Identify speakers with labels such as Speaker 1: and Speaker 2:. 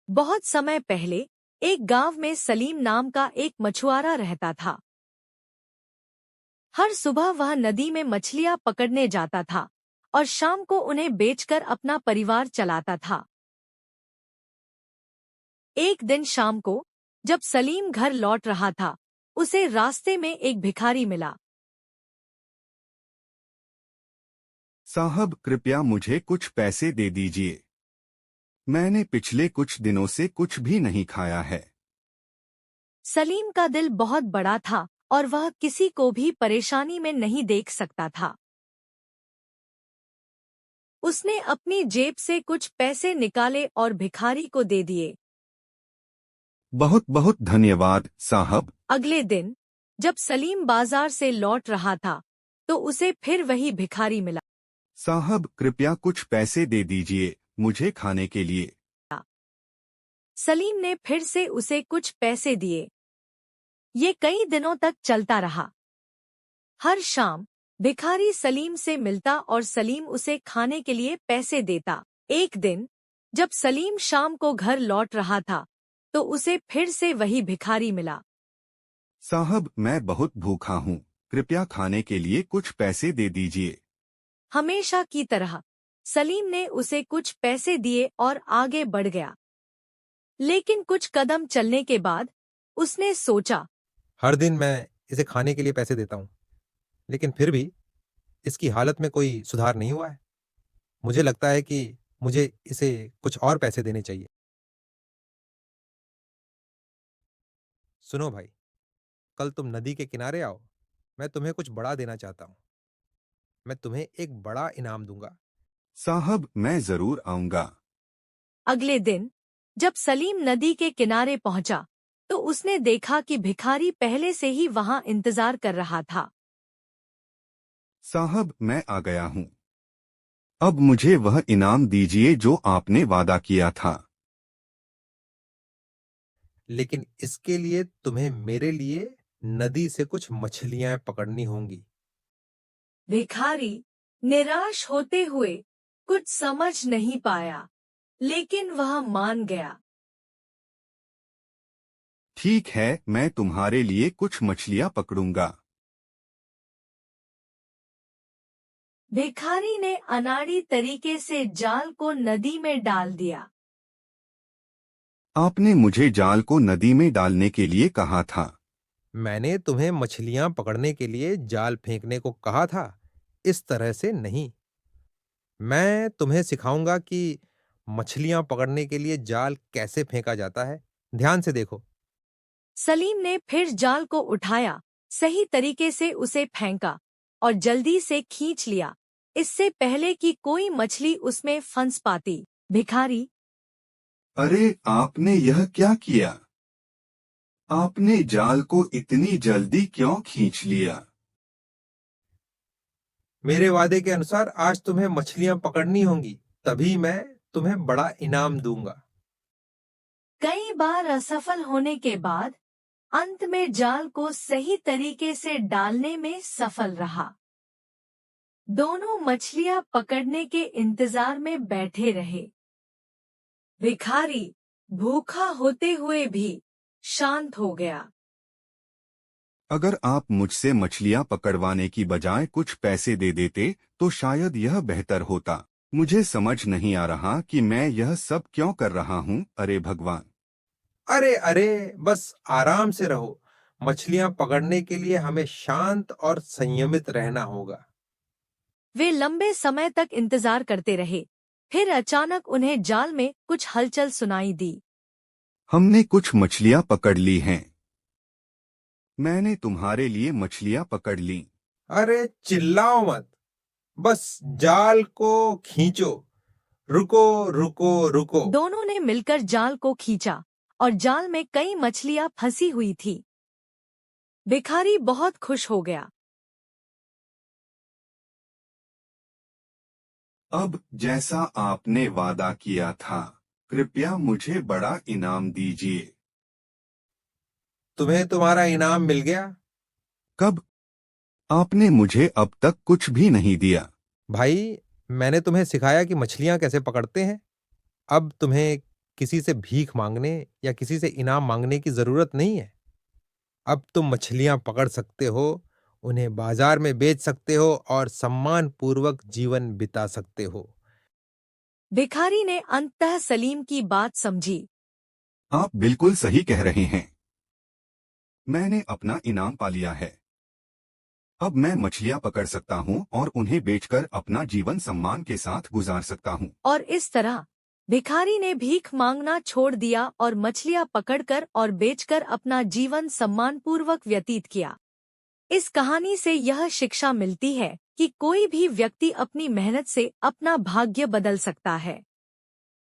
Speaker 1: बहुत समय पहले एक गांव में सलीम नाम का एक मछुआरा रहता था। हर सुबह वह नदी में मछलियां पकड़ने जाता था और शाम को उन्हें बेचकर अपना परिवार चलाता था। एक दिन शाम को जब सलीम घर लौट रहा था, उसे रास्ते में एक भिखारी मिला।
Speaker 2: साहब, कृपया मुझे कुछ पैसे दे दीजिए। मैंने पिछले कुछ दिनों से कुछ भी नहीं खाया है।
Speaker 1: सलीम का दिल बहुत बड़ा था और वह किसी को भी परेशानी में नहीं देख सकता था। उसने अपनी जेब से कुछ पैसे निकाले और भिखारी को दे दिए।
Speaker 2: बहुत बहुत धन्यवाद साहब।
Speaker 1: अगले दिन जब सलीम बाजार से लौट रहा था, तो उसे फिर वही भिखारी मिला।
Speaker 2: साहब, कृपया कुछ पैसे दे दीजिए मुझे खाने के लिए।
Speaker 1: सलीम ने फिर से उसे कुछ पैसे दिए। ये कई दिनों तक चलता रहा। हर शाम भिखारी सलीम से मिलता और सलीम उसे खाने के लिए पैसे देता। एक दिन जब सलीम शाम को घर लौट रहा था, तो उसे फिर से वही भिखारी मिला।
Speaker 2: साहब, मैं बहुत भूखा हूँ, कृपया खाने के लिए कुछ पैसे दे दीजिए।
Speaker 1: हमेशा की तरह सलीम ने उसे कुछ पैसे दिए और आगे बढ़ गया। लेकिन कुछ कदम चलने के बाद उसने सोचा,
Speaker 3: हर दिन मैं इसे खाने के लिए पैसे देता हूँ, लेकिन फिर भी इसकी हालत में कोई सुधार नहीं हुआ है। मुझे लगता है कि मुझे इसे कुछ और पैसे देने चाहिए। सुनो भाई, कल तुम नदी के किनारे आओ। मैं तुम्हें कुछ बड़ा देना चाहता हूँ। मैं तुम्हें एक बड़ा इनाम दूंगा।
Speaker 2: साहब, मैं जरूर आऊंगा।
Speaker 1: अगले दिन जब सलीम नदी के किनारे पहुंचा, तो उसने देखा कि भिखारी पहले से ही वहां इंतजार कर रहा था।
Speaker 2: साहब, मैं आ गया हूँ। अब मुझे वह इनाम दीजिए जो आपने वादा किया था।
Speaker 3: लेकिन इसके लिए तुम्हें मेरे लिए नदी से कुछ मछलियां पकड़नी होंगी।
Speaker 1: भिखारी निराश होते हुए कुछ समझ नहीं पाया, लेकिन वह मान गया।
Speaker 2: ठीक है, मैं तुम्हारे लिए कुछ मछलियाँ पकड़ूंगा।
Speaker 1: भिखारी ने अनाड़ी तरीके से जाल को नदी में डाल दिया।
Speaker 2: आपने मुझे जाल को नदी में डालने के लिए कहा था।
Speaker 3: मैंने तुम्हें मछलियां पकड़ने के लिए जाल फेंकने को कहा था, इस तरह से नहीं। मैं तुम्हें सिखाऊंगा कि मछलियां पकड़ने के लिए जाल कैसे फेंका जाता है। ध्यान से देखो।
Speaker 1: सलीम ने फिर जाल को उठाया, सही तरीके से उसे फेंका और जल्दी से खींच लिया, इससे पहले कि कोई मछली उसमें फंस पाती। भिखारी,
Speaker 2: अरे, आपने यह क्या किया? आपने जाल को इतनी जल्दी क्यों खींच लिया?
Speaker 3: मेरे वादे के अनुसार आज तुम्हें मछलियां पकड़नी होंगी, तभी मैं तुम्हें बड़ा इनाम दूंगा।
Speaker 1: कई बार असफल होने के बाद अंत में जाल को सही तरीके से डालने में सफल रहा। दोनों मछलियां पकड़ने के इंतजार में बैठे रहे। भिखारी भूखा होते हुए भी शांत हो गया।
Speaker 2: अगर आप मुझसे मछलियां पकड़वाने की बजाय कुछ पैसे दे देते तो शायद यह बेहतर होता। मुझे समझ नहीं आ रहा कि मैं यह सब क्यों कर रहा हूँ। अरे भगवान!
Speaker 3: अरे अरे, बस आराम से रहो। मछलियां पकड़ने के लिए हमें शांत और संयमित रहना होगा।
Speaker 1: वे लंबे समय तक इंतजार करते रहे। फिर अचानक उन्हें जाल में कुछ हलचल सुनाई दी।
Speaker 2: हमने कुछ मछलियां पकड़ ली हैं। मैंने तुम्हारे लिए मछलियां पकड़ ली।
Speaker 3: अरे चिल्लाओ मत, बस जाल को खींचो। रुको रुको रुको।
Speaker 1: दोनों ने मिलकर जाल को खींचा और जाल में कई मछलियां फंसी हुई थी। भिखारी बहुत खुश हो गया।
Speaker 2: अब जैसा आपने वादा किया था, कृपया मुझे बड़ा इनाम दीजिए।
Speaker 3: तुम्हें तुम्हारा इनाम मिल गया।
Speaker 2: कब? आपने मुझे अब तक कुछ भी नहीं दिया।
Speaker 3: भाई, मैंने तुम्हें सिखाया कि मछलियां कैसे पकड़ते हैं। अब तुम्हें किसी से भीख मांगने या किसी से इनाम मांगने की जरूरत नहीं है। अब तुम मछलियां पकड़ सकते हो, उन्हें बाजार में बेच सकते हो और सम्मान पूर्वक जीवन बिता सकते हो।
Speaker 1: भिखारी ने अंततः सलीम की बात समझी।
Speaker 2: आप बिल्कुल सही कह रहे हैं। मैंने अपना इनाम पा लिया है। अब मैं मछलियां पकड़ सकता हूं और उन्हें बेचकर अपना जीवन सम्मान के साथ गुजार सकता हूं।
Speaker 1: और इस तरह भिखारी ने भीख मांगना छोड़ दिया और मछलियां पकड़कर और बेचकर अपना जीवन सम्मानपूर्वक व्यतीत किया। इस कहानी से यह शिक्षा मिलती है कि कोई भी व्यक्ति अपनी मेहनत से अपना भाग्य बदल सकता है।